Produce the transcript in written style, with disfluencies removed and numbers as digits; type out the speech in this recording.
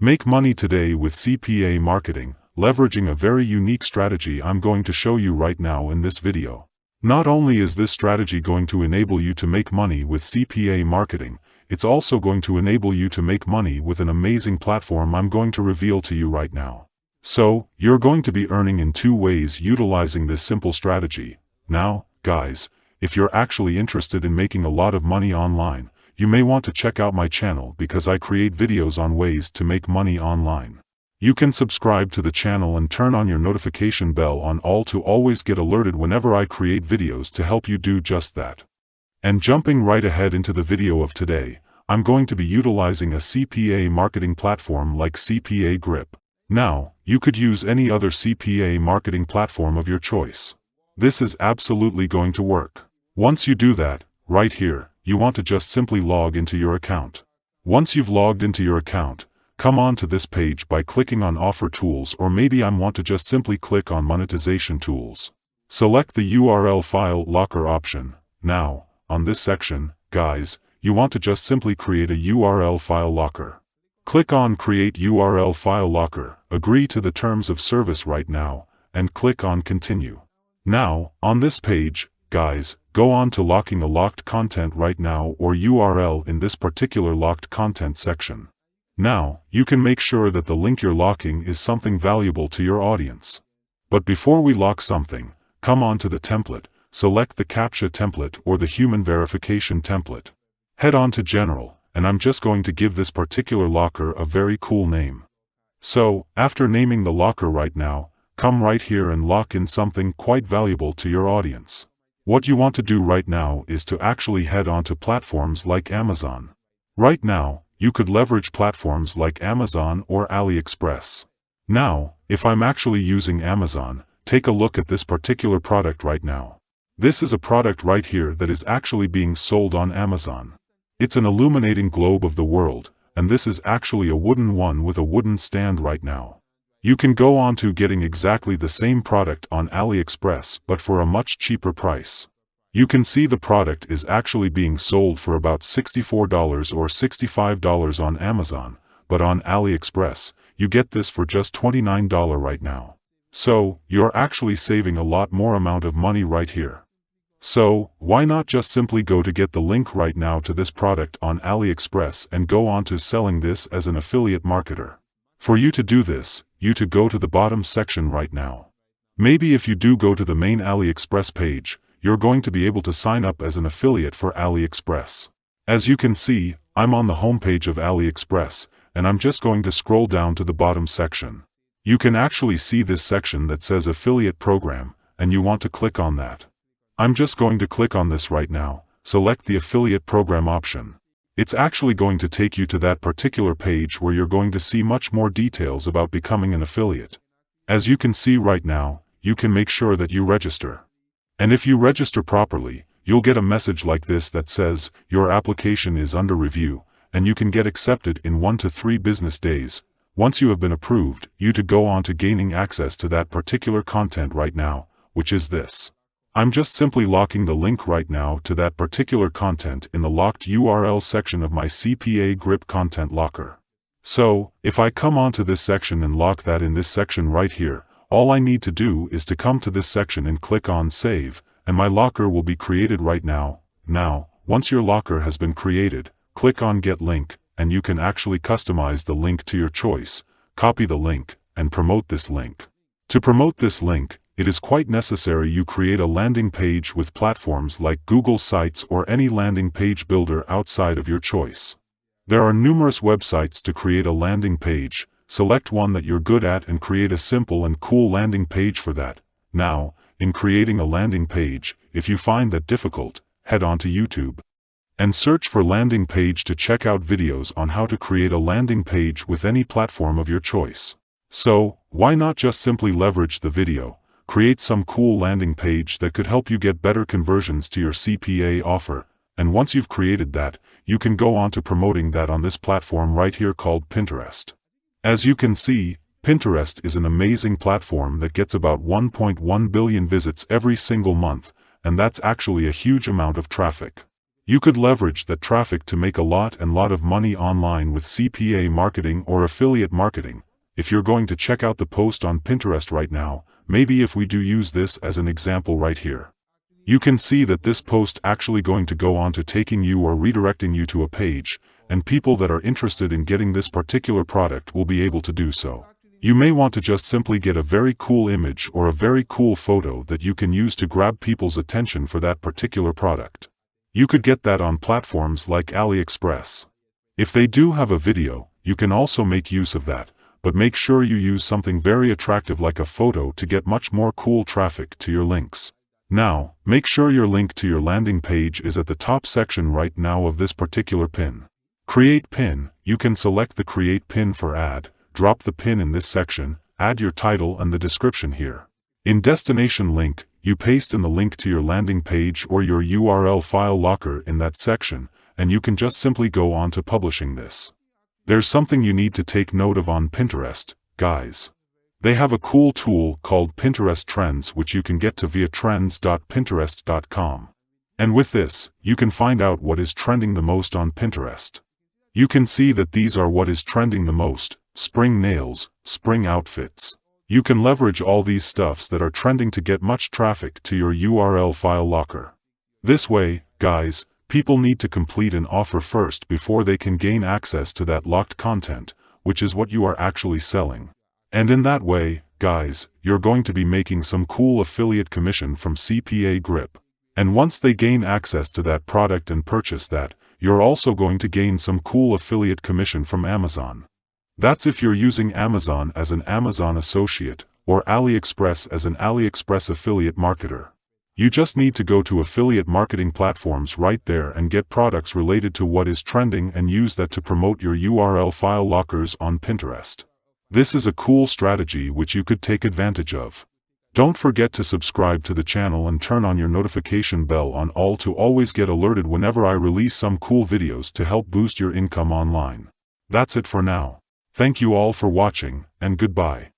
Make money today with CPA marketing, leveraging a very unique strategy I'm going to show you right now in this video. Not only is this strategy going to enable you to make money with CPA marketing, it's also going to enable you to make money with an amazing platform I'm going to reveal to you right now. So, you're going to be earning in two ways utilizing this simple strategy. Now, guys, if you're actually interested in making a lot of money online, you may want to check out my channel because I create videos on ways to make money online. You can subscribe to the channel and turn on your notification bell on all to always get alerted whenever I create videos to help you do just that. And jumping right ahead into the video of today, I'm going to be utilizing a CPA marketing platform like CPA Grip. Now, you could use any other CPA marketing platform of your choice. This is absolutely going to work. Once you do that, right here, you want to just simply log into your account. Once you've logged into your account, come on to this page by clicking on Offer Tools, or maybe I want to just simply click on Monetization Tools. Select the URL File Locker option. Now, on this section, guys, you want to just simply create a URL file locker. Click on Create URL File Locker, agree to the terms of service right now, and click on Continue. Now, on this page, guys, go on to locking a locked content right now or URL in this particular locked content section. Now, you can make sure that the link you're locking is something valuable to your audience. But before we lock something, come on to the template, select the CAPTCHA template or the human verification template. Head on to General, and I'm just going to give this particular locker a very cool name. So, after naming the locker right now, come right here and lock in something quite valuable to your audience. What you want to do right now is to actually head on to platforms like Amazon. Right now, you could leverage platforms like Amazon or AliExpress. Now, if I'm actually using Amazon, take a look at this particular product right now. This is a product right here that is actually being sold on Amazon. It's an illuminating globe of the world, and this is actually a wooden one with a wooden stand right now. You can go on to getting exactly the same product on AliExpress but for a much cheaper price. You can see the product is actually being sold for about $64 or $65 on Amazon, but on AliExpress, you get this for just $29 right now. So, you're actually saving a lot more amount of money right here. So, why not just simply go to get the link right now to this product on AliExpress and go on to selling this as an affiliate marketer? For you to do this, you to go to the bottom section right now. Maybe if you do go to the main AliExpress page, you're going to be able to sign up as an affiliate for AliExpress. As you can see, I'm on the homepage of AliExpress, and I'm just going to scroll down to the bottom section. You can actually see this section that says Affiliate Program, and you want to click on that. I'm just going to click on this right now, select the Affiliate Program option. It's actually going to take you to that particular page where you're going to see much more details about becoming an affiliate. As you can see right now, you can make sure that you register. And if you register properly, you'll get a message like this that says, your application is under review, and you can get accepted in 1 to 3 business days. Once you have been approved, you to go on to gaining access to that particular content right now, which is this. I'm just simply locking the link right now to that particular content in the locked URL section of my CPA Grip content locker. So, if I come onto this section and lock that in this section right here, all I need to do is to come to this section and click on Save, and my locker will be created right now. Now, once your locker has been created, click on Get Link, and you can actually customize the link to your choice, copy the link, and promote this link. To promote this link, it is quite necessary you create a landing page with platforms like Google Sites or any landing page builder outside of your choice. There are numerous websites to create a landing page. Select one that you're good at and create a simple and cool landing page for that. Now, in creating a landing page, if you find that difficult, head on to YouTube and search for landing page to check out videos on how to create a landing page with any platform of your choice. So, why not just simply leverage the video? Create some cool landing page that could help you get better conversions to your CPA offer, and once you've created that, you can go on to promoting that on this platform right here called Pinterest. As you can see, Pinterest is an amazing platform that gets about 1.1 billion visits every single month, and that's actually a huge amount of traffic. You could leverage that traffic to make a lot of money online with CPA marketing or affiliate marketing. If you're going to check out the post on Pinterest right now, maybe if we do use this as an example right here. You can see that this post actually going to go on to taking you or redirecting you to a page, and people that are interested in getting this particular product will be able to do so. You may want to just simply get a very cool image or a very cool photo that you can use to grab people's attention for that particular product. You could get that on platforms like AliExpress. If they do have a video, you can also make use of that, but make sure you use something very attractive like a photo to get much more cool traffic to your links. Now, make sure your link to your landing page is at the top section right now of this particular pin. Create pin. You can select the create pin for ad, drop the pin in this section, add your title and the description here. In destination link, you paste in the link to your landing page or your URL file locker in that section, and you can just simply go on to publishing this. There's something you need to take note of on Pinterest, guys. They have a cool tool called Pinterest Trends which you can get to via trends.pinterest.com. And with this, you can find out what is trending the most on Pinterest. You can see that these are what is trending the most: spring nails, spring outfits. You can leverage all these stuffs that are trending to get much traffic to your URL file locker. This way, guys, people need to complete an offer first before they can gain access to that locked content, which is what you are actually selling. And in that way, guys, you're going to be making some cool affiliate commission from CPA Grip. And once they gain access to that product and purchase that, you're also going to gain some cool affiliate commission from Amazon. That's if you're using Amazon as an Amazon associate, or AliExpress as an AliExpress affiliate marketer. You just need to go to affiliate marketing platforms right there and get products related to what is trending and use that to promote your URL file lockers on Pinterest. This is a cool strategy which you could take advantage of. Don't forget to subscribe to the channel and turn on your notification bell on all to always get alerted whenever I release some cool videos to help boost your income online. That's it for now. Thank you all for watching, and goodbye.